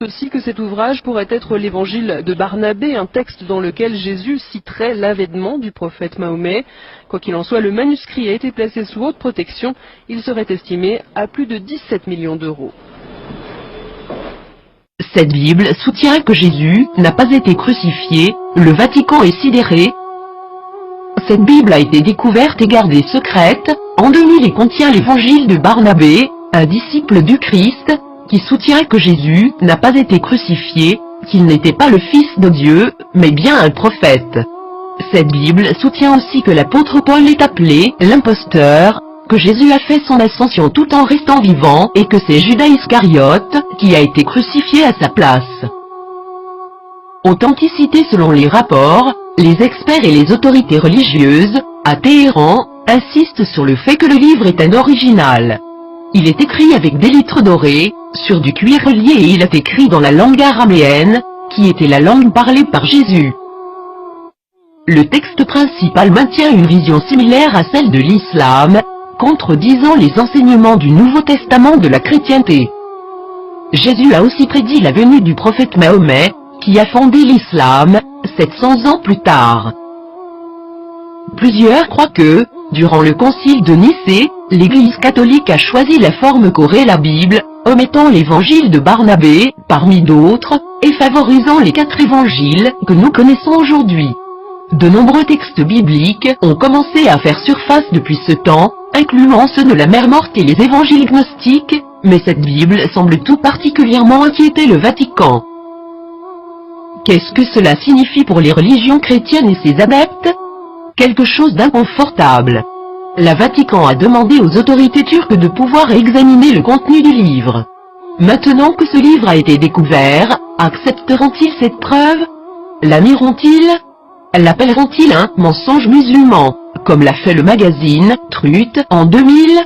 Aussi que cet ouvrage pourrait être l'évangile de Barnabé, un texte dans lequel Jésus citerait l'avènement du prophète Mahomet. Quoi qu'il en soit, le manuscrit a été placé sous haute protection. Il serait estimé à plus de 17 millions d'euros. Cette Bible soutient que Jésus n'a pas été crucifié, le Vatican est sidéré. Cette Bible a été découverte et gardée secrète. En 2000 et contient l'évangile de Barnabé, un disciple du Christ, qui soutient que Jésus n'a pas été crucifié, qu'il n'était pas le Fils de Dieu, mais bien un prophète. Cette Bible soutient aussi que l'apôtre Paul est appelé l'imposteur, que Jésus a fait son ascension tout en restant vivant et que c'est Judas Iscariote qui a été crucifié à sa place. Authenticité selon les rapports, les experts et les autorités religieuses, à Téhéran, insistent sur le fait que le livre est un original. Il est écrit avec des lettres dorées, sur du cuir relié et il est écrit dans la langue araméenne, qui était la langue parlée par Jésus. Le texte principal maintient une vision similaire à celle de l'islam, contredisant les enseignements du Nouveau Testament de la chrétienté. Jésus a aussi prédit la venue du prophète Mahomet, qui a fondé l'islam, 700 ans plus tard. Plusieurs croient que, durant le concile de Nicée, l'Église catholique a choisi la forme qu'aurait la Bible, omettant l'évangile de Barnabé, parmi d'autres, et favorisant les 4 évangiles que nous connaissons aujourd'hui. De nombreux textes bibliques ont commencé à faire surface depuis ce temps, incluant ceux de la Mère morte et les évangiles gnostiques, mais cette Bible semble tout particulièrement inquiéter le Vatican. Qu'est-ce que cela signifie pour les religions chrétiennes et ses adeptes? Quelque chose d'inconfortable. Le Vatican a demandé aux autorités turques de pouvoir examiner le contenu du livre. Maintenant que ce livre a été découvert, accepteront-ils cette preuve? L'amiront-ils? L'appelleront-ils un mensonge musulman, comme l'a fait le magazine Truth en 2000?